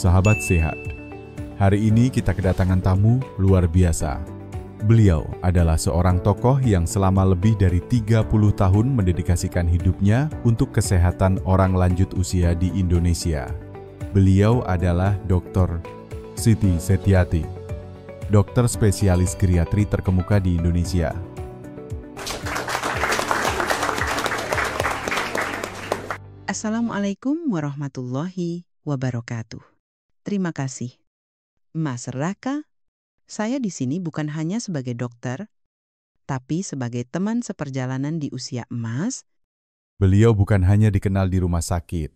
sahabat sehat. Hari ini kita kedatangan tamu luar biasa. Beliau adalah seorang tokoh yang selama lebih dari 30 tahun mendedikasikan hidupnya untuk kesehatan orang lanjut usia di Indonesia. Beliau adalah Dr. Siti Setiati, dokter spesialis geriatri terkemuka di Indonesia. Assalamualaikum warahmatullahi wabarakatuh. Terima kasih. Mas Raka, saya di sini bukan hanya sebagai dokter, tapi sebagai teman seperjalanan di usia emas. Beliau bukan hanya dikenal di rumah sakit,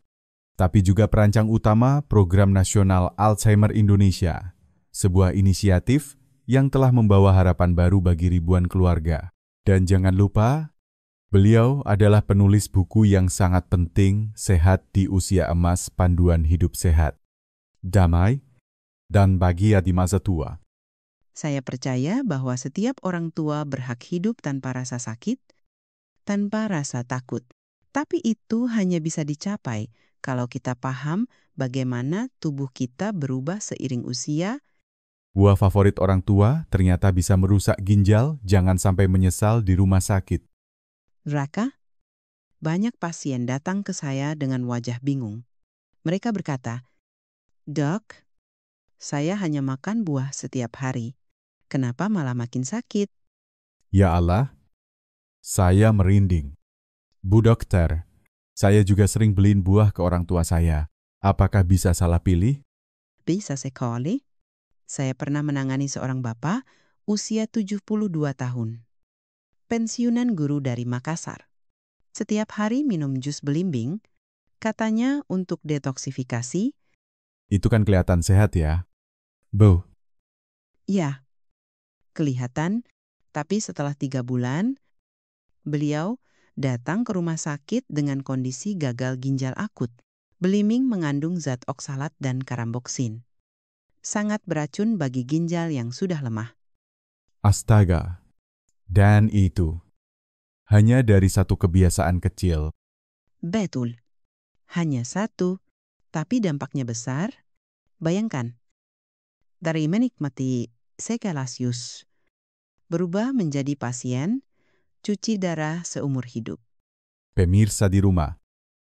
tapi juga perancang utama Program Nasional Alzheimer Indonesia, sebuah inisiatif yang telah membawa harapan baru bagi ribuan keluarga. Dan jangan lupa, beliau adalah penulis buku yang sangat penting, Sehat di Usia Emas, Panduan Hidup Sehat, Damai, dan Bahagia di Masa Tua. Saya percaya bahwa setiap orang tua berhak hidup tanpa rasa sakit, tanpa rasa takut. Tapi itu hanya bisa dicapai kalau kita paham bagaimana tubuh kita berubah seiring usia. Buah favorit orang tua ternyata bisa merusak ginjal, jangan sampai menyesal di rumah sakit. Raka, banyak pasien datang ke saya dengan wajah bingung. Mereka berkata, "Dok, saya hanya makan buah setiap hari. Kenapa malah makin sakit?" Ya Allah, saya merinding. Bu dokter, saya juga sering beliin buah ke orang tua saya. Apakah bisa salah pilih? Bisa sekali. Saya pernah menangani seorang bapak usia 72 tahun. Pensiunan guru dari Makassar. Setiap hari minum jus belimbing, katanya untuk detoksifikasi. Itu kan kelihatan sehat ya. Bu, Ya, kelihatan, tapi setelah 3 bulan, beliau datang ke rumah sakit dengan kondisi gagal ginjal akut. Belimbing mengandung zat oksalat dan karamboksin. Sangat beracun bagi ginjal yang sudah lemah. astaga. Dan itu hanya dari satu kebiasaan kecil. Betul. Hanya satu, tapi dampaknya besar. Bayangkan, dari menikmati segala jus, berubah menjadi pasien cuci darah seumur hidup. Pemirsa di rumah,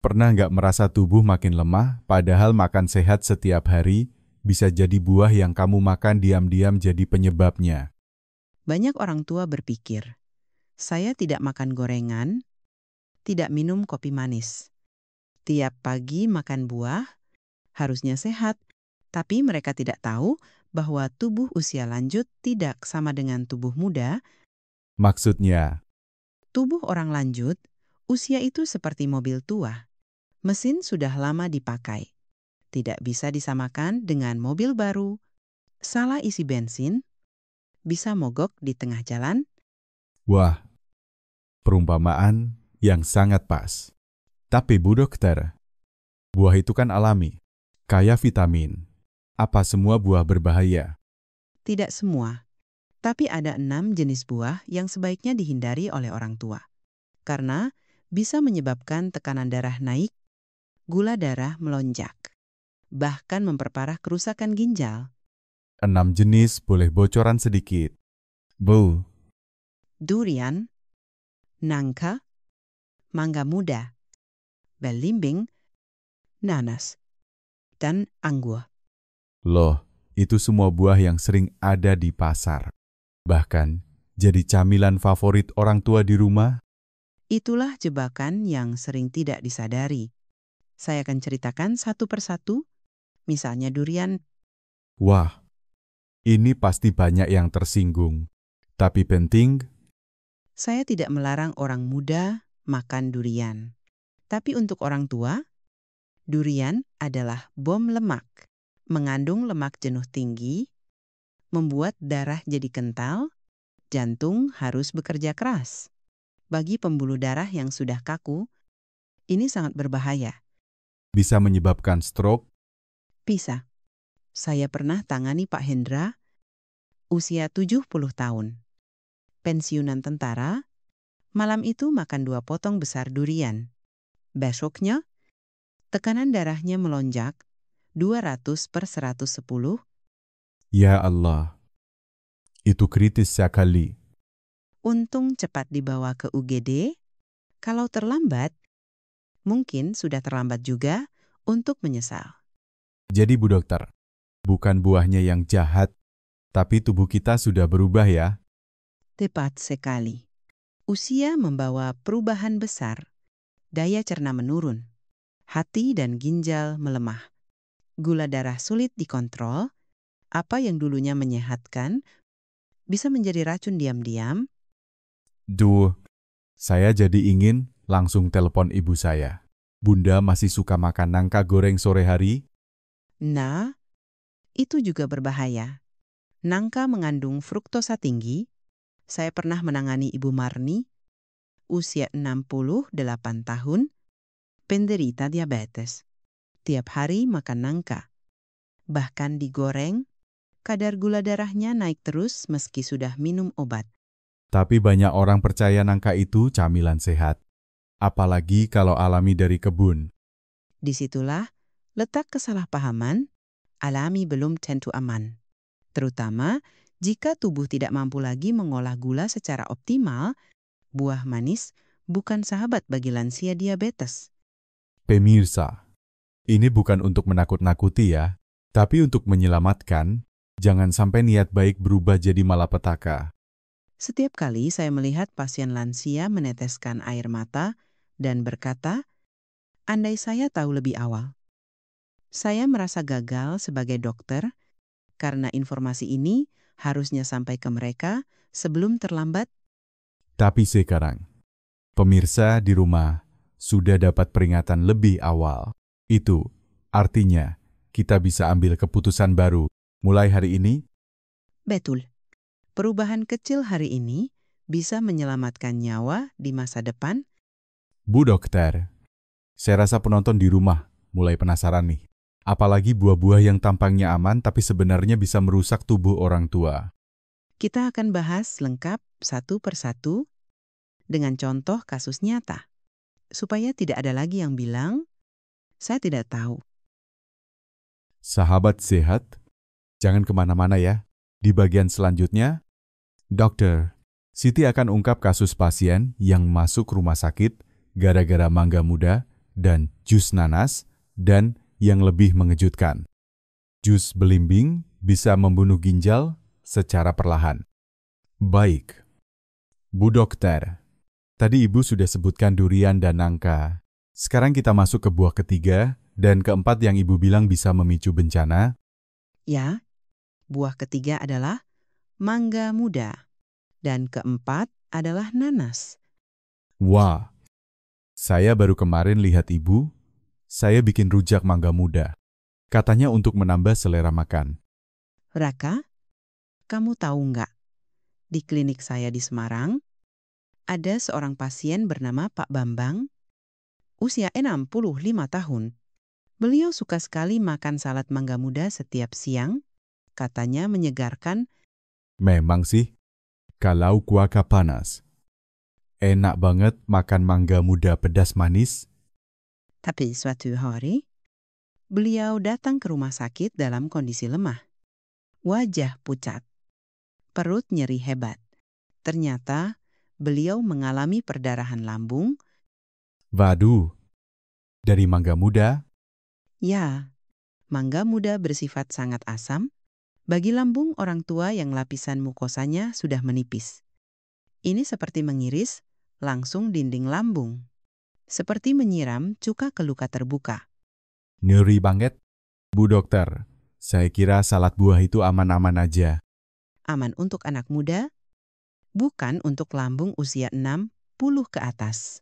pernah nggak merasa tubuh makin lemah padahal makan sehat setiap hari bisa jadi buah yang kamu makan diam-diam jadi penyebabnya? Banyak orang tua berpikir, saya tidak makan gorengan, tidak minum kopi manis. Tiap pagi makan buah, harusnya sehat. Tapi mereka tidak tahu bahwa tubuh usia lanjut tidak sama dengan tubuh muda. Maksudnya, Tubuh orang lanjut, usia itu seperti mobil tua. Mesin sudah lama dipakai. Tidak bisa disamakan dengan mobil baru. Salah isi bensin, bisa mogok di tengah jalan. wah, perumpamaan yang sangat pas. Tapi Bu dokter, buah itu kan alami, kaya vitamin. Apa semua buah berbahaya? Tidak semua. Tapi ada 6 jenis buah yang sebaiknya dihindari oleh orang tua. Karena bisa menyebabkan tekanan darah naik, gula darah melonjak, bahkan memperparah kerusakan ginjal. 6 jenis, boleh bocoran sedikit? Bu, Durian, nangka, mangga muda, belimbing, nanas, dan anggur. loh, itu semua buah yang sering ada di pasar. Bahkan, jadi camilan favorit orang tua di rumah. Itulah jebakan yang sering tidak disadari. Saya akan ceritakan satu persatu, misalnya durian. Wah, ini pasti banyak yang tersinggung. Tapi penting, Saya tidak melarang orang muda makan durian. Tapi untuk orang tua, durian adalah bom lemak. Mengandung lemak jenuh tinggi, membuat darah jadi kental, jantung harus bekerja keras. Bagi pembuluh darah yang sudah kaku, ini sangat berbahaya. bisa menyebabkan stroke. Bisa. Saya pernah tangani Pak Hendra, usia 70 tahun. Pensiunan tentara, malam itu makan 2 potong besar durian. Besoknya, tekanan darahnya melonjak, 200/110. Ya Allah, itu kritis sekali. Untung cepat dibawa ke UGD. Kalau terlambat, mungkin sudah terlambat juga untuk menyesal. Jadi Bu Dokter, bukan buahnya yang jahat, tapi tubuh kita sudah berubah ya. Tepat sekali. Usia membawa perubahan besar. Daya cerna menurun. Hati dan ginjal melemah. Gula darah sulit dikontrol. Apa yang dulunya menyehatkan bisa menjadi racun diam-diam. Duh, saya jadi ingin langsung telepon ibu saya. Bunda masih suka makan nangka goreng sore hari? Nah, itu juga berbahaya. Nangka mengandung fruktosa tinggi. Saya pernah menangani Ibu Marni, usia 68 tahun, penderita diabetes. Tiap hari makan nangka. Bahkan digoreng, kadar gula darahnya naik terus meski sudah minum obat. Tapi banyak orang percaya nangka itu camilan sehat. Apalagi kalau alami dari kebun. Disitulah letak kesalahpahaman, alami belum tentu aman. Terutama jika tubuh tidak mampu lagi mengolah gula secara optimal, buah manis bukan sahabat bagi lansia diabetes. Pemirsa, ini bukan untuk menakut-nakuti ya, tapi untuk menyelamatkan. Jangan sampai niat baik berubah jadi malapetaka. Setiap kali saya melihat pasien lansia meneteskan air mata dan berkata, andai saya tahu lebih awal. Saya merasa gagal sebagai dokter karena informasi ini harusnya sampai ke mereka sebelum terlambat. Tapi sekarang, pemirsa di rumah sudah dapat peringatan lebih awal. Itu artinya kita bisa ambil keputusan baru mulai hari ini. Betul, perubahan kecil hari ini bisa menyelamatkan nyawa di masa depan. Bu Dokter, saya rasa penonton di rumah mulai penasaran nih. Apalagi buah-buah yang tampaknya aman tapi sebenarnya bisa merusak tubuh orang tua. Kita akan bahas lengkap satu persatu dengan contoh kasus nyata, supaya tidak ada lagi yang bilang, saya tidak tahu. Sahabat sehat, jangan kemana-mana ya. Di bagian selanjutnya, Dokter, Siti akan ungkap kasus pasien yang masuk rumah sakit gara-gara mangga muda dan jus nanas, dan yang lebih mengejutkan, jus belimbing bisa membunuh ginjal secara perlahan. Baik, Bu Dokter, tadi Ibu sudah sebutkan durian dan nangka. Sekarang kita masuk ke buah ketiga dan keempat yang Ibu bilang bisa memicu bencana. Ya, buah ketiga adalah mangga muda, dan keempat adalah nanas. Wah, saya baru kemarin lihat Ibu, saya bikin rujak mangga muda. Katanya untuk menambah selera makan. Raka, kamu tahu nggak? Di klinik saya di Semarang, ada seorang pasien bernama Pak Bambang, usia 65 tahun. Beliau suka sekali makan salad mangga muda setiap siang, katanya menyegarkan. Memang sih, kalau cuaca panas, enak banget makan mangga muda pedas manis. Tapi suatu hari, beliau datang ke rumah sakit dalam kondisi lemah. Wajah pucat, perut nyeri hebat. Ternyata beliau mengalami perdarahan lambung. Waduh, dari mangga muda? Ya, mangga muda bersifat sangat asam bagi lambung orang tua yang lapisan mukosanya sudah menipis. Ini seperti mengiris langsung dinding lambung. Seperti menyiram cuka ke luka terbuka. Ngeri banget. Bu Dokter, saya kira salad buah itu aman-aman aja. Aman untuk anak muda, bukan untuk lambung usia 60 ke atas.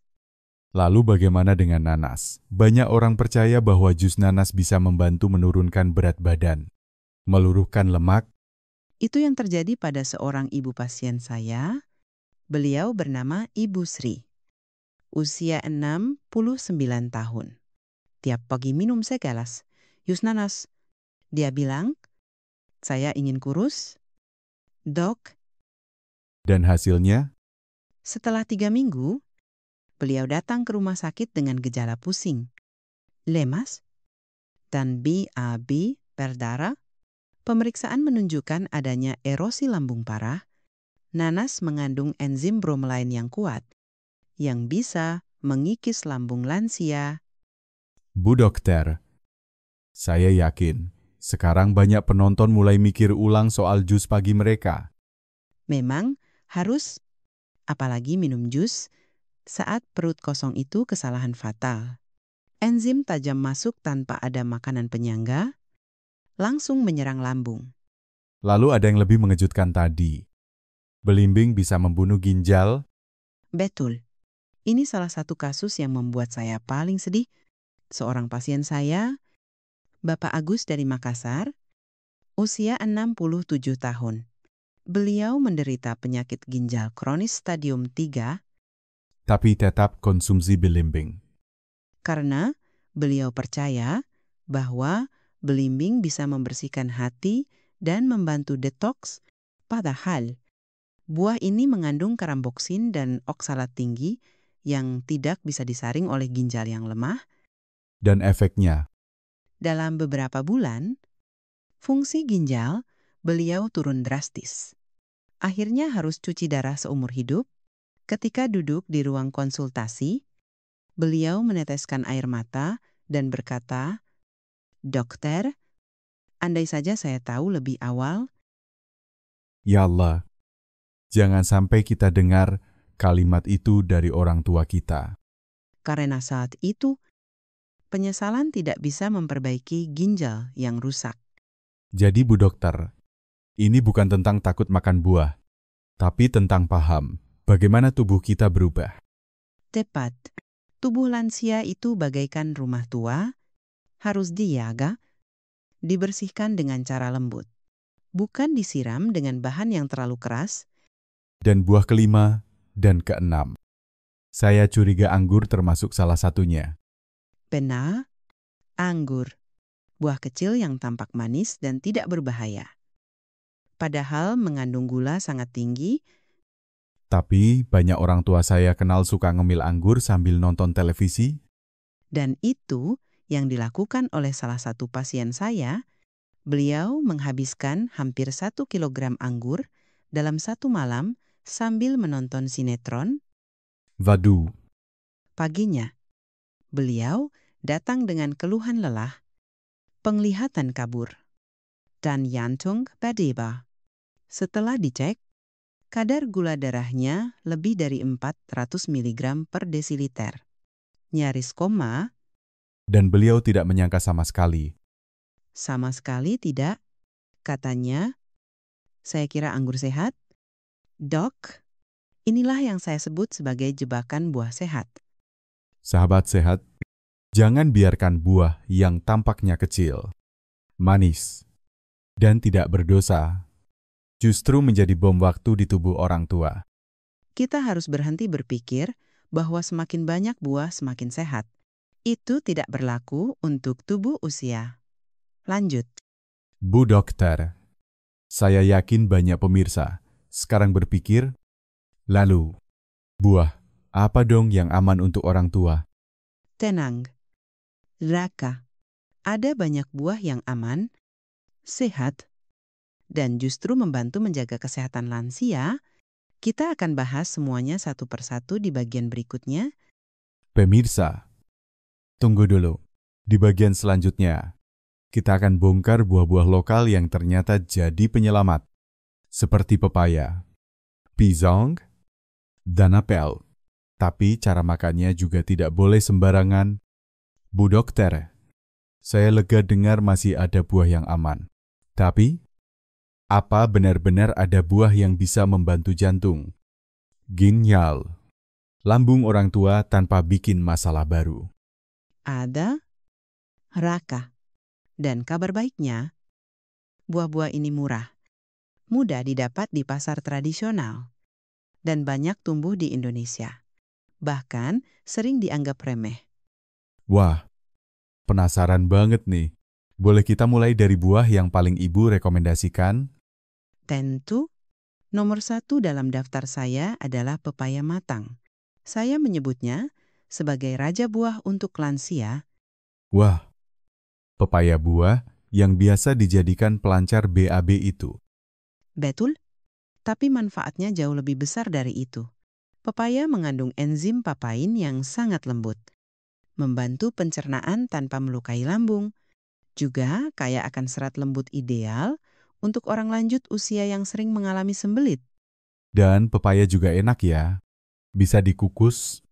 Lalu bagaimana dengan nanas? Banyak orang percaya bahwa jus nanas bisa membantu menurunkan berat badan, meluruhkan lemak. Itu yang terjadi pada seorang ibu pasien saya. Beliau bernama Ibu Sri. Usia 69 tahun. Tiap pagi minum segelas jus nanas. Dia bilang, saya ingin kurus. Dok, Dan hasilnya? setelah 3 minggu, beliau datang ke rumah sakit dengan gejala pusing, lemas, dan BAB berdarah, pemeriksaan menunjukkan adanya erosi lambung parah. Nanas mengandung enzim bromelain yang kuat, yang bisa mengikis lambung lansia. Bu dokter, saya yakin sekarang banyak penonton mulai mikir ulang soal jus pagi mereka. Memang harus, apalagi minum jus, saat perut kosong itu kesalahan fatal. Enzim tajam masuk tanpa ada makanan penyangga, langsung menyerang lambung. Lalu ada yang lebih mengejutkan tadi. Belimbing bisa membunuh ginjal. Betul. Ini salah satu kasus yang membuat saya paling sedih. Seorang pasien saya, Bapak Agus dari Makassar, usia 67 tahun. Beliau menderita penyakit ginjal kronis stadium 3 Tapi tetap konsumsi belimbing. karena beliau percaya bahwa belimbing bisa membersihkan hati dan membantu detoks, padahal buah ini mengandung karamboksin dan oksalat tinggi yang tidak bisa disaring oleh ginjal yang lemah. Dan efeknya, Dalam beberapa bulan, fungsi ginjal beliau turun drastis. Akhirnya harus cuci darah seumur hidup. Ketika duduk di ruang konsultasi, beliau meneteskan air mata dan berkata, "Dokter, andai saja saya tahu lebih awal." ya Allah, jangan sampai kita dengar kalimat itu dari orang tua kita. Karena saat itu, penyesalan tidak bisa memperbaiki ginjal yang rusak. Jadi Bu dokter, ini bukan tentang takut makan buah, tapi tentang paham bagaimana tubuh kita berubah. Tepat, tubuh lansia itu bagaikan rumah tua, harus dijaga, dibersihkan dengan cara lembut. Bukan disiram dengan bahan yang terlalu keras. Dan buah kelima dan keenam. Saya curiga anggur termasuk salah satunya. Benar, anggur, buah kecil yang tampak manis dan tidak berbahaya. Padahal mengandung gula sangat tinggi. Tapi banyak orang tua saya kenal suka ngemil anggur sambil nonton televisi. Dan itu yang dilakukan oleh salah satu pasien saya. Beliau menghabiskan hampir 1 kilogram anggur dalam satu malam sambil menonton sinetron. Waduh, Paginya, beliau datang dengan keluhan lelah, penglihatan kabur, dan jantung berdebar. Setelah dicek, kadar gula darahnya lebih dari 400 mg per desiliter. Nyaris koma. dan beliau tidak menyangka sama sekali. Sama sekali tidak, katanya. Saya kira anggur sehat. Dok, inilah yang saya sebut sebagai jebakan buah sehat. Sahabat sehat, jangan biarkan buah yang tampaknya kecil, manis, dan tidak berdosa justru menjadi bom waktu di tubuh orang tua. Kita harus berhenti berpikir bahwa semakin banyak buah semakin sehat. Itu tidak berlaku untuk tubuh usia. Lanjut. Bu dokter, saya yakin banyak pemirsa sekarang berpikir, lalu, buah apa dong yang aman untuk orang tua? Tenang. Raka, ada banyak buah yang aman, sehat, dan justru membantu menjaga kesehatan lansia. Kita akan bahas semuanya satu persatu di bagian berikutnya. Pemirsa, tunggu dulu. Di bagian selanjutnya, kita akan bongkar buah-buah lokal yang ternyata jadi penyelamat, seperti pepaya, pisang, dan apel. Tapi cara makannya juga tidak boleh sembarangan. Bu dokter, saya lega dengar masih ada buah yang aman. Tapi, apa benar-benar ada buah yang bisa membantu jantung, ginjal, lambung orang tua tanpa bikin masalah baru? Ada, Raka. Dan kabar baiknya, buah-buah ini murah, mudah didapat di pasar tradisional, dan banyak tumbuh di Indonesia. Bahkan sering dianggap remeh. Wah, penasaran banget nih. Boleh kita mulai dari buah yang paling ibu rekomendasikan? Tentu, nomor 1 dalam daftar saya adalah pepaya matang. Saya menyebutnya sebagai raja buah untuk lansia. Wah, Pepaya buah yang biasa dijadikan pelancar BAB itu. Betul, tapi manfaatnya jauh lebih besar dari itu. Pepaya mengandung enzim papain yang sangat lembut, membantu pencernaan tanpa melukai lambung, juga kaya akan serat lembut ideal untuk orang lanjut usia yang sering mengalami sembelit. Dan pepaya juga enak ya. Bisa dikukus,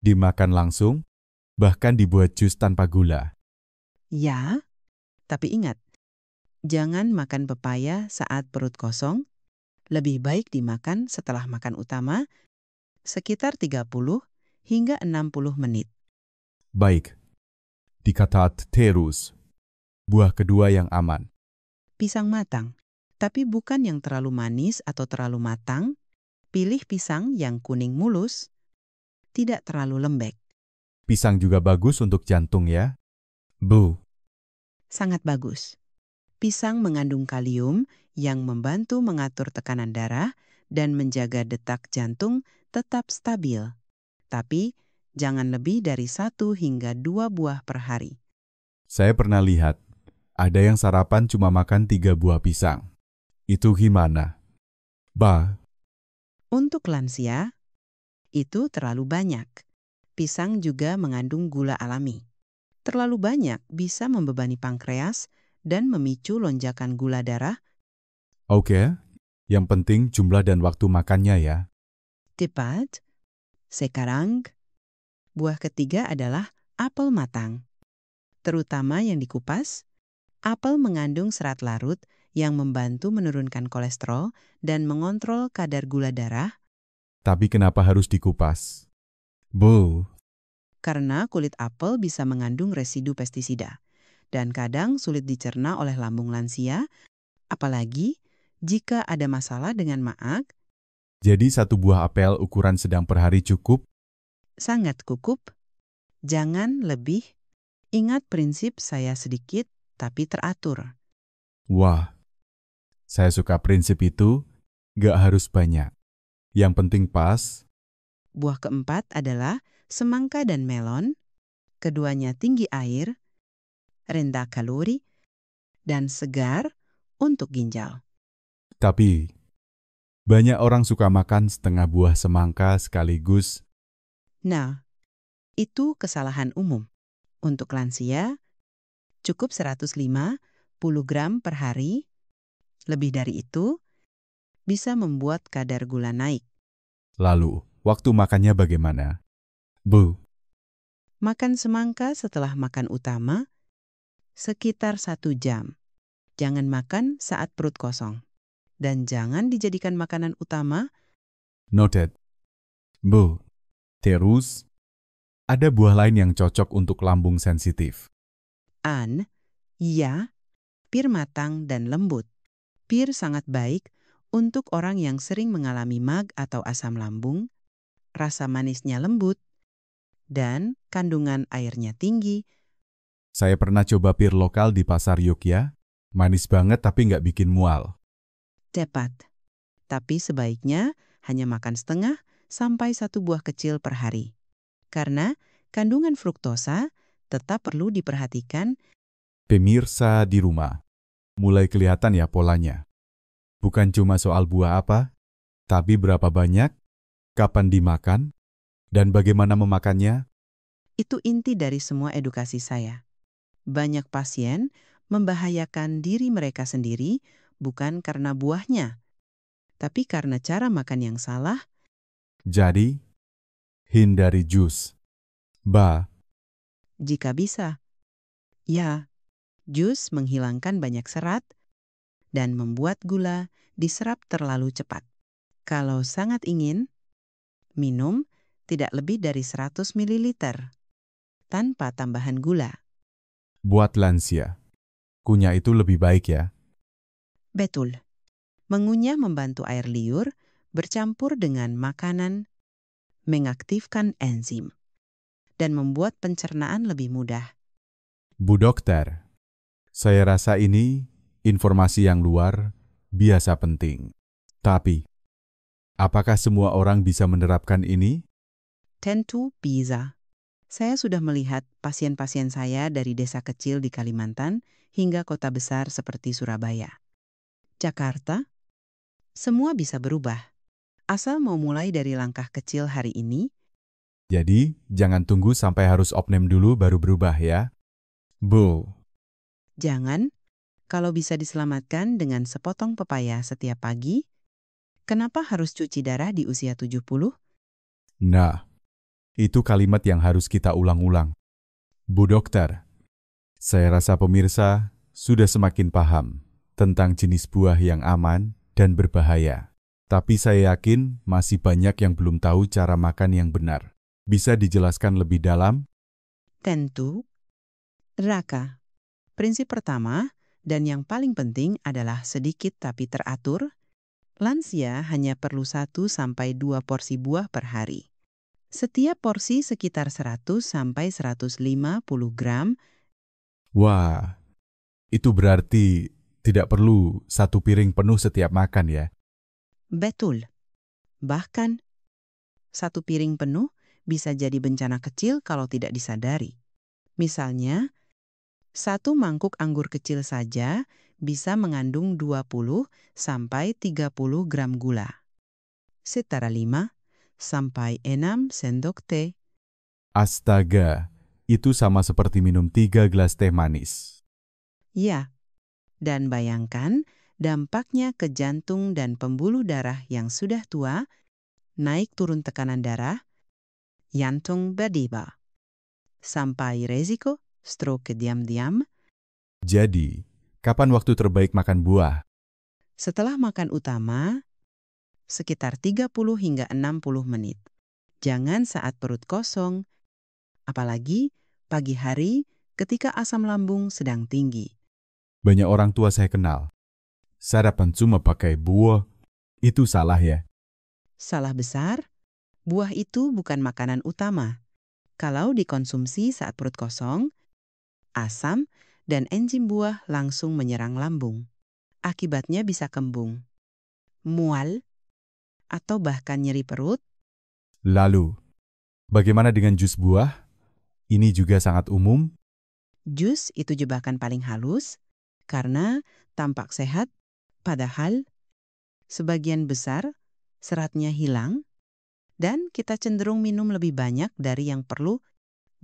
dimakan langsung, bahkan dibuat jus tanpa gula. Ya, tapi ingat, jangan makan pepaya saat perut kosong. Lebih baik dimakan setelah makan utama sekitar 30 hingga 60 menit. Baik, dikatat terus. Buah kedua yang aman. Pisang matang, tapi bukan yang terlalu manis atau terlalu matang. Pilih pisang yang kuning mulus, tidak terlalu lembek. Pisang juga bagus untuk jantung ya. Bu, Sangat bagus. Pisang mengandung kalium yang membantu mengatur tekanan darah dan menjaga detak jantung tetap stabil. Tapi jangan lebih dari 1 hingga 2 buah per hari. saya pernah lihat, ada yang sarapan cuma makan 3 buah pisang. Itu gimana? Bah, Untuk lansia, itu terlalu banyak. Pisang juga mengandung gula alami. Terlalu banyak bisa membebani pankreas dan memicu lonjakan gula darah. oke. Yang penting jumlah dan waktu makannya ya. Tepat. Sekarang, buah ketiga adalah apel matang. Terutama yang dikupas, apel mengandung serat larut yang membantu menurunkan kolesterol dan mengontrol kadar gula darah. Tapi kenapa harus dikupas? Bu, Karena kulit apel bisa mengandung residu pestisida dan kadang sulit dicerna oleh lambung lansia, apalagi jika ada masalah dengan maag. jadi 1 buah apel ukuran sedang per hari cukup? Sangat cukup, jangan lebih. Ingat prinsip saya sedikit tapi teratur. Wah, saya suka prinsip itu, gak harus banyak. Yang penting pas. Buah keempat adalah semangka dan melon. Keduanya tinggi air, rendah kalori, dan segar untuk ginjal. Tapi, banyak orang suka makan setengah buah semangka sekaligus. Nah, itu kesalahan umum. Untuk lansia, cukup 150 gram per hari. Lebih dari itu, bisa membuat kadar gula naik. Lalu, waktu makannya bagaimana? Bu, Makan semangka setelah makan utama, sekitar 1 jam. Jangan makan saat perut kosong. Dan jangan dijadikan makanan utama. noted. Bu, terus, ada buah lain yang cocok untuk lambung sensitif. Ya, pir matang dan lembut. Pir sangat baik untuk orang yang sering mengalami MAG atau asam lambung, rasa manisnya lembut, dan kandungan airnya tinggi. Saya pernah coba pir lokal di pasar Yogyakarta. Manis banget tapi nggak bikin mual. Tepat. Tapi sebaiknya hanya makan setengah sampai 1 buah kecil per hari. Karena kandungan fruktosa tetap perlu diperhatikan. Pemirsa di rumah, mulai kelihatan ya polanya. Bukan cuma soal buah apa, tapi berapa banyak, kapan dimakan, dan bagaimana memakannya. Itu inti dari semua edukasi saya. Banyak pasien membahayakan diri mereka sendiri bukan karena buahnya, tapi karena cara makan yang salah. Jadi, hindari jus. Jika bisa. Ya, jus menghilangkan banyak serat dan membuat gula diserap terlalu cepat. Kalau sangat ingin, minum tidak lebih dari 100 ml tanpa tambahan gula. Buat lansia, kunyah itu lebih baik ya. Betul. Mengunyah membantu air liur bercampur dengan makanan, mengaktifkan enzim, dan membuat pencernaan lebih mudah. Bu dokter, saya rasa ini informasi yang luar biasa penting. Tapi, apakah semua orang bisa menerapkan ini? Tentu bisa. Saya sudah melihat pasien-pasien saya dari desa kecil di Kalimantan hingga kota besar seperti Surabaya, Jakarta. Semua bisa berubah. Asal mau mulai dari langkah kecil hari ini. Jadi, jangan tunggu sampai harus opname dulu baru berubah ya. Bu, Jangan, kalau bisa diselamatkan dengan sepotong pepaya setiap pagi, kenapa harus cuci darah di usia 70? nah, itu kalimat yang harus kita ulang-ulang. Bu dokter, saya rasa pemirsa sudah semakin paham tentang jenis buah yang aman dan berbahaya. Tapi saya yakin masih banyak yang belum tahu cara makan yang benar. Bisa dijelaskan lebih dalam? Tentu. Raka, prinsip pertama dan yang paling penting adalah sedikit tapi teratur. Lansia hanya perlu 1-2 porsi buah per hari. Setiap porsi sekitar 100-150 gram. Wah, itu berarti tidak perlu 1 piring penuh setiap makan ya? Betul. Bahkan, 1 piring penuh bisa jadi bencana kecil kalau tidak disadari. Misalnya, 1 mangkuk anggur kecil saja bisa mengandung 20-30 gram gula. Setara 5-6 sendok teh. Astaga, itu sama seperti minum 3 gelas teh manis. Ya, dan bayangkan dampaknya ke jantung dan pembuluh darah yang sudah tua, naik turun tekanan darah, jantung berdebar. Sampai resiko stroke diam-diam. Jadi, kapan waktu terbaik makan buah? Setelah makan utama, sekitar 30 hingga 60 menit. Jangan saat perut kosong, apalagi pagi hari ketika asam lambung sedang tinggi. Banyak orang tua saya kenal. Sarapan cuma pakai buah, itu salah ya? Salah besar, buah itu bukan makanan utama. Kalau dikonsumsi saat perut kosong, asam dan enzim buah langsung menyerang lambung. Akibatnya bisa kembung, mual, atau bahkan nyeri perut. Lalu, bagaimana dengan jus buah? Ini juga sangat umum. Jus itu jebakan paling halus karena tampak sehat, padahal sebagian besar seratnya hilang dan kita cenderung minum lebih banyak dari yang perlu.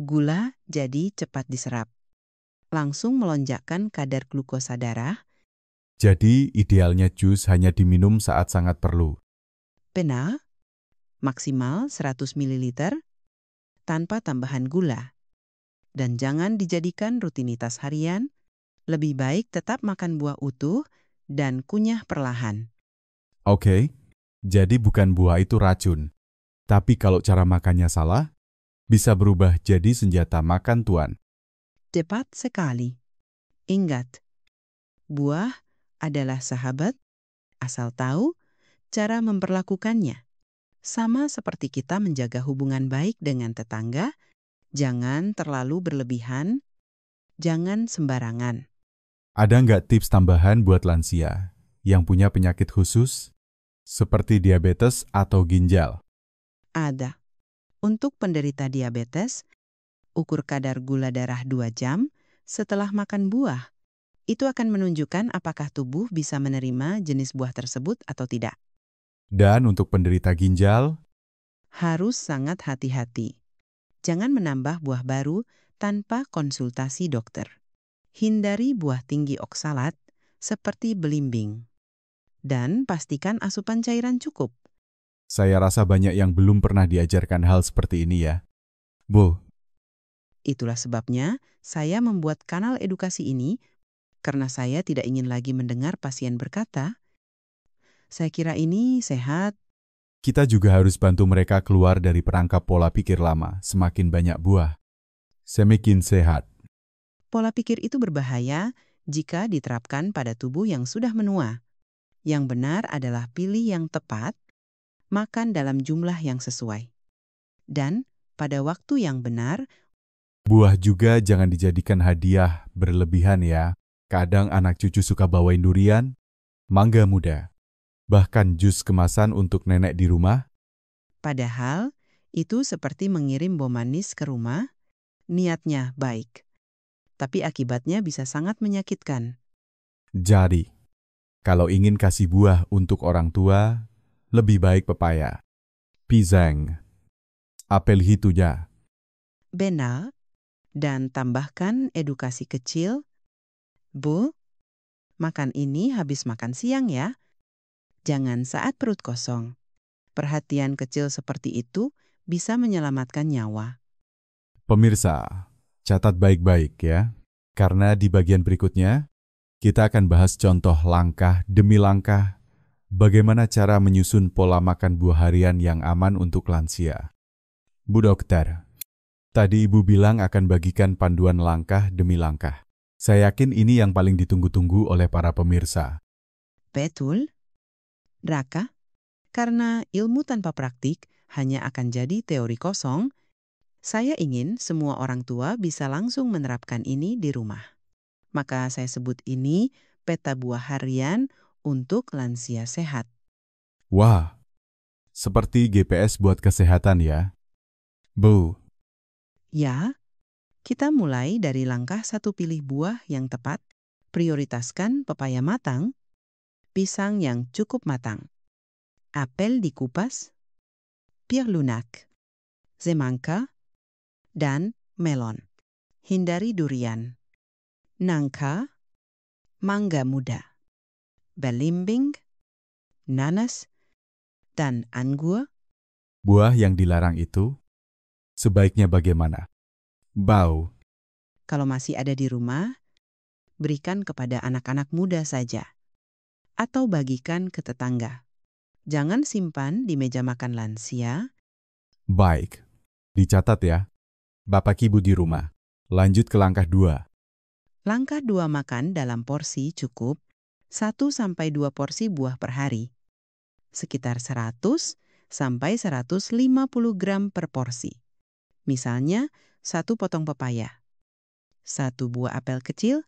Gula jadi cepat diserap, langsung melonjakkan kadar glukosa darah. Jadi, idealnya jus hanya diminum saat sangat perlu. Benar, maksimal 100 ml tanpa tambahan gula. Dan jangan dijadikan rutinitas harian, lebih baik tetap makan buah utuh dan kunyah perlahan. Oke, jadi bukan buah itu racun. Tapi kalau cara makannya salah, bisa berubah jadi senjata makan tuan. Tepat sekali. Ingat, buah adalah sahabat, asal tahu cara memperlakukannya. Sama seperti kita menjaga hubungan baik dengan tetangga, jangan terlalu berlebihan, jangan sembarangan. Ada nggak tips tambahan buat lansia yang punya penyakit khusus, seperti diabetes atau ginjal? Ada. Untuk penderita diabetes, ukur kadar gula darah 2 jam setelah makan buah. Itu akan menunjukkan apakah tubuh bisa menerima jenis buah tersebut atau tidak. Dan untuk penderita ginjal, Harus sangat hati-hati. Jangan menambah buah baru tanpa konsultasi dokter. Hindari buah tinggi oksalat seperti belimbing. Dan pastikan asupan cairan cukup. saya rasa banyak yang belum pernah diajarkan hal seperti ini ya. Bu, Itulah sebabnya saya membuat kanal edukasi ini, karena saya tidak ingin lagi mendengar pasien berkata, "Saya kira ini sehat." kita juga harus bantu mereka keluar dari perangkap pola pikir lama, semakin banyak buah, semakin sehat. Pola pikir itu berbahaya jika diterapkan pada tubuh yang sudah menua. Yang benar adalah pilih yang tepat, makan dalam jumlah yang sesuai. Dan pada waktu yang benar. Buah juga jangan dijadikan hadiah berlebihan ya. Kadang anak cucu suka bawain durian, mangga muda, bahkan jus kemasan untuk nenek di rumah. Padahal itu seperti mengirim bom manis ke rumah, niatnya baik, tapi akibatnya bisa sangat menyakitkan. Jadi, kalau ingin kasih buah untuk orang tua, lebih baik pepaya, pisang, apel hijau. Benar, dan tambahkan edukasi kecil. Bu, makan ini habis makan siang ya. Jangan saat perut kosong. Perhatian kecil seperti itu bisa menyelamatkan nyawa. Pemirsa, catat baik-baik ya, karena di bagian berikutnya, kita akan bahas contoh langkah demi langkah bagaimana cara menyusun pola makan buah harian yang aman untuk lansia. Bu Dokter, tadi Ibu bilang akan bagikan panduan langkah demi langkah. Saya yakin ini yang paling ditunggu-tunggu oleh para pemirsa. Betul, Raka, karena ilmu tanpa praktik hanya akan jadi teori kosong, saya ingin semua orang tua bisa langsung menerapkan ini di rumah. Maka saya sebut ini peta buah harian untuk lansia sehat. Wah, seperti GPS buat kesehatan ya. Bu, Ya, kita mulai dari langkah 1, pilih buah yang tepat, prioritaskan pepaya matang, pisang yang cukup matang, apel dikupas, pir lunak, semangka, dan melon. Hindari durian, nangka, mangga muda, belimbing, nanas, dan anggur. buah yang dilarang itu sebaiknya bagaimana? Bau, Kalau masih ada di rumah, berikan kepada anak-anak muda saja, atau bagikan ke tetangga. Jangan simpan di meja makan lansia. baik. Dicatat ya. Bapak Ibu di rumah. Lanjut ke langkah 2. Langkah 2, makan dalam porsi cukup 1-2 porsi buah per hari. Sekitar 100-150 gram per porsi. Misalnya, 1 potong pepaya, 1 buah apel kecil,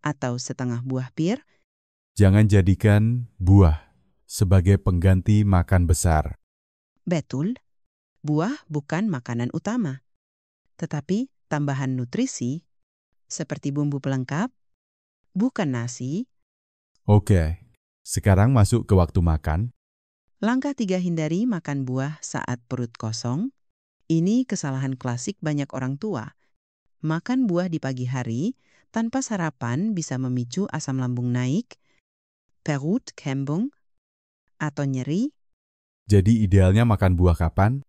atau setengah buah pir. Jangan jadikan buah sebagai pengganti makan besar. Betul, buah bukan makanan utama, tetapi tambahan nutrisi seperti bumbu pelengkap, bukan nasi. Oke, sekarang masuk ke waktu makan. Langkah 3, hindari makan buah saat perut kosong. Ini kesalahan klasik banyak orang tua. Makan buah di pagi hari tanpa sarapan bisa memicu asam lambung naik, perut kembung, atau nyeri. Jadi idealnya makan buah kapan?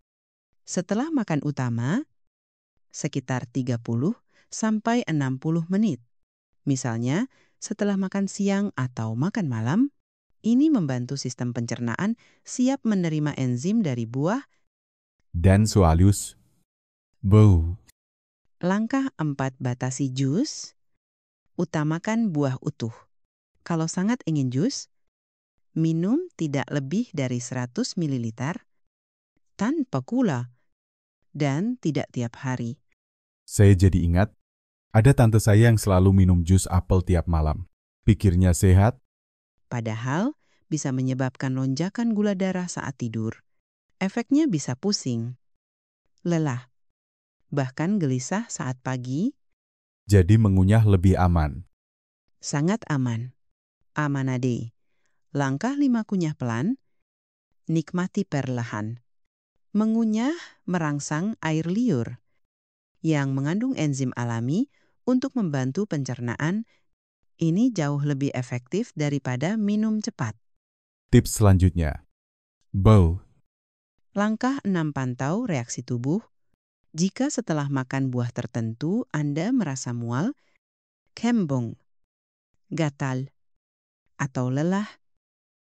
Setelah makan utama, sekitar 30-60 menit. Misalnya, setelah makan siang atau makan malam, ini membantu sistem pencernaan siap menerima enzim dari buah. Dan soalus. Bu, Langkah 4, batasi jus. Utamakan buah utuh. Kalau sangat ingin jus, minum tidak lebih dari 100 ml tanpa gula dan tidak tiap hari. saya jadi ingat, ada tante saya yang selalu minum jus apel tiap malam. Pikirnya sehat, Padahal bisa menyebabkan lonjakan gula darah saat tidur. Efeknya bisa pusing, lelah, bahkan gelisah saat pagi. jadi mengunyah lebih aman. Sangat aman. Amanade. Langkah 5, kunyah pelan. Nikmati perlahan. Mengunyah merangsang air liur yang mengandung enzim alami untuk membantu pencernaan. Ini jauh lebih efektif daripada minum cepat. Tips selanjutnya. Bu, Langkah 6, pantau reaksi tubuh. Jika setelah makan buah tertentu Anda merasa mual, kembung, gatal, atau lelah,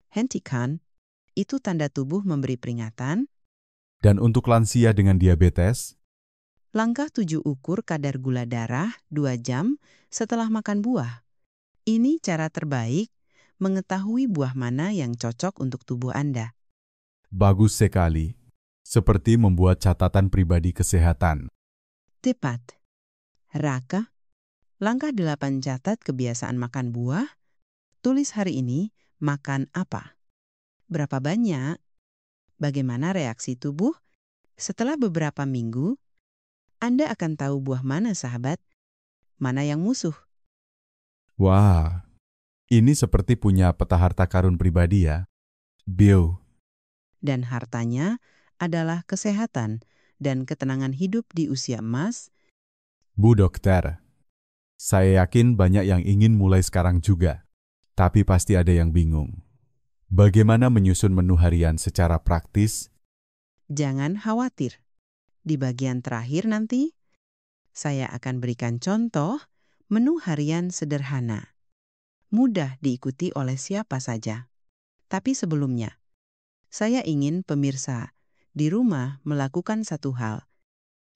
hentikan, itu tanda tubuh memberi peringatan. dan untuk lansia dengan diabetes, Langkah 7, ukur kadar gula darah 2 jam setelah makan buah. Ini cara terbaik mengetahui buah mana yang cocok untuk tubuh Anda. bagus sekali. Seperti membuat catatan pribadi kesehatan. Tepat. Raka, langkah 8, catat kebiasaan makan buah. Tulis hari ini makan apa, berapa banyak, bagaimana reaksi tubuh. Setelah beberapa minggu, Anda akan tahu buah mana sahabat, mana yang musuh. Wah, ini seperti punya peta harta karun pribadi ya. Bio. Dan hartanya adalah kesehatan dan ketenangan hidup di usia emas. Bu dokter, saya yakin banyak yang ingin mulai sekarang juga. Tapi pasti ada yang bingung. Bagaimana menyusun menu harian secara praktis? Jangan khawatir. Di bagian terakhir nanti, saya akan berikan contoh menu harian sederhana. Mudah diikuti oleh siapa saja. Tapi sebelumnya, saya ingin pemirsa di rumah melakukan satu hal.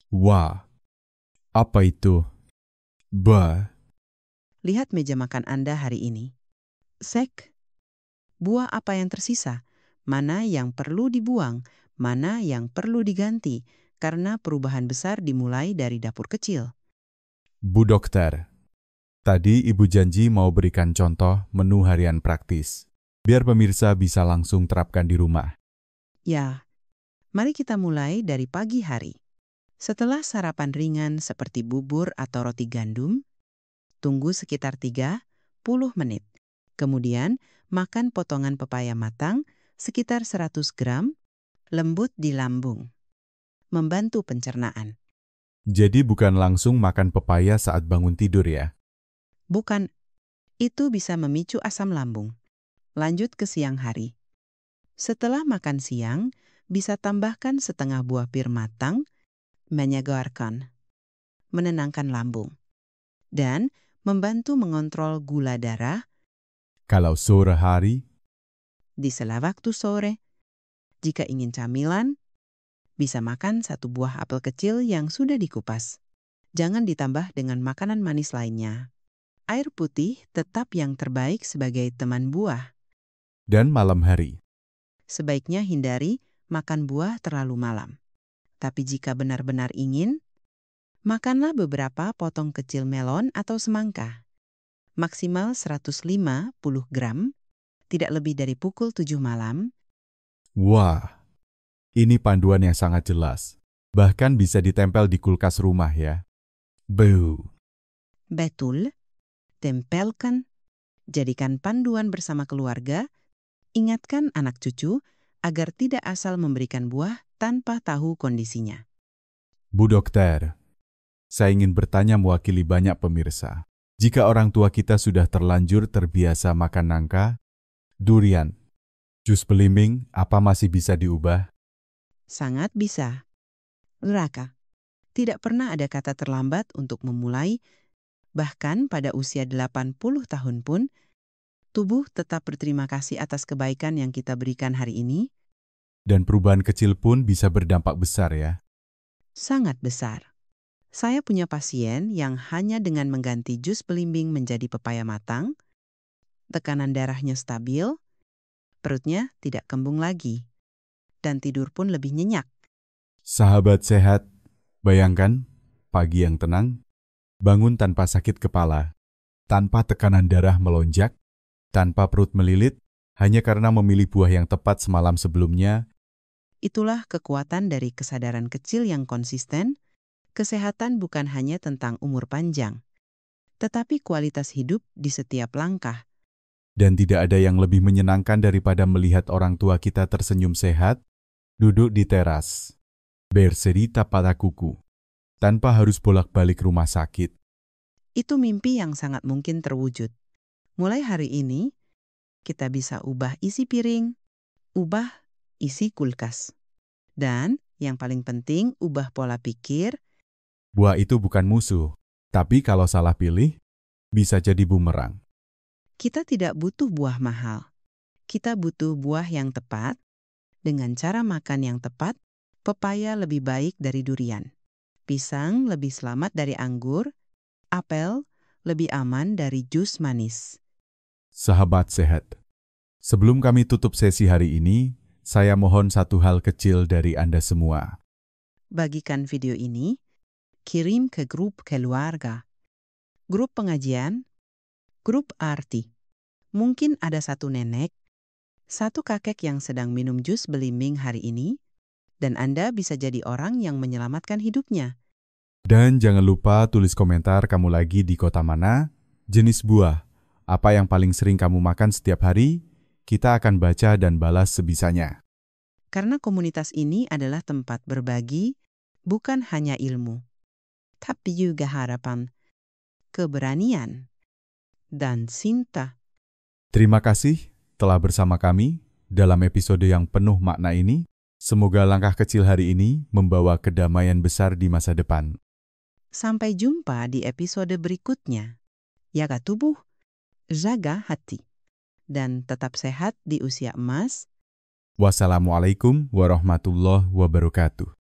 Wah, apa itu? Bah, Lihat meja makan Anda hari ini. Sek, buah apa yang tersisa? Mana yang perlu dibuang? Mana yang perlu diganti? Karena perubahan besar dimulai dari dapur kecil. Bu dokter, tadi Ibu janji mau berikan contoh menu harian praktis, biar pemirsa bisa langsung terapkan di rumah. Ya, mari kita mulai dari pagi hari. Setelah sarapan ringan seperti bubur atau roti gandum, tunggu sekitar 30 menit. Kemudian, makan potongan pepaya matang sekitar 100 gram, lembut di lambung. Membantu pencernaan. Jadi bukan langsung makan pepaya saat bangun tidur ya? Bukan, itu bisa memicu asam lambung. Lanjut ke siang hari. Setelah makan siang, bisa tambahkan setengah buah pir matang, menyegarkan, menenangkan lambung, dan membantu mengontrol gula darah Kalau sore hari, di sela waktu sore. Jika ingin camilan, bisa makan satu buah apel kecil yang sudah dikupas. Jangan ditambah dengan makanan manis lainnya. Air putih tetap yang terbaik sebagai teman buah. dan malam hari. Sebaiknya hindari makan buah terlalu malam. Tapi jika benar-benar ingin, makanlah beberapa potong kecil melon atau semangka. Maksimal 150 gram, tidak lebih dari pukul 7 malam. Wah, ini panduan yang sangat jelas. Bahkan bisa ditempel di kulkas rumah ya. Beuh. Betul, tempelkan, jadikan panduan bersama keluarga, ingatkan anak cucu agar tidak asal memberikan buah tanpa tahu kondisinya. Bu dokter, saya ingin bertanya mewakili banyak pemirsa. Jika orang tua kita sudah terlanjur terbiasa makan nangka, durian, jus belimbing, apa masih bisa diubah? Sangat bisa. Raka, tidak pernah ada kata terlambat untuk memulai, bahkan pada usia 80 tahun pun, tubuh tetap berterima kasih atas kebaikan yang kita berikan hari ini. Dan perubahan kecil pun bisa berdampak besar ya. Sangat besar. Saya punya pasien yang hanya dengan mengganti jus belimbing menjadi pepaya matang, tekanan darahnya stabil, perutnya tidak kembung lagi, dan tidur pun lebih nyenyak. Sahabat sehat, bayangkan pagi yang tenang, bangun tanpa sakit kepala, tanpa tekanan darah melonjak, tanpa perut melilit, hanya karena memilih buah yang tepat semalam sebelumnya. Itulah kekuatan dari kesadaran kecil yang konsisten. Kesehatan bukan hanya tentang umur panjang, tetapi kualitas hidup di setiap langkah. Dan tidak ada yang lebih menyenangkan daripada melihat orang tua kita tersenyum sehat, duduk di teras, bercerita pada kuku, tanpa harus bolak-balik rumah sakit. Itu mimpi yang sangat mungkin terwujud. Mulai hari ini, kita bisa ubah isi piring, ubah isi kulkas. Dan yang paling penting, ubah pola pikir. Buah itu bukan musuh, tapi kalau salah pilih, bisa jadi bumerang. Kita tidak butuh buah mahal. Kita butuh buah yang tepat. Dengan cara makan yang tepat, pepaya lebih baik dari durian. Pisang lebih selamat dari anggur. Apel lebih aman dari jus manis. Sahabat sehat, sebelum kami tutup sesi hari ini, saya mohon satu hal kecil dari Anda semua. Bagikan video ini, kirim ke grup keluarga, grup pengajian, grup arti. Mungkin ada satu nenek, satu kakek yang sedang minum jus belimbing hari ini, dan Anda bisa jadi orang yang menyelamatkan hidupnya. Dan jangan lupa tulis komentar kamu lagi di kota mana, jenis buah, apa yang paling sering kamu makan setiap hari, kita akan baca dan balas sebisanya. Karena komunitas ini adalah tempat berbagi, bukan hanya ilmu, tapi juga harapan, keberanian, dan cinta. Terima kasih telah bersama kami dalam episode yang penuh makna ini. Semoga langkah kecil hari ini membawa kedamaian besar di masa depan. Sampai jumpa di episode berikutnya. Jaga tubuh, jaga hati, dan tetap sehat di usia emas. Wassalamualaikum warahmatullahi wabarakatuh.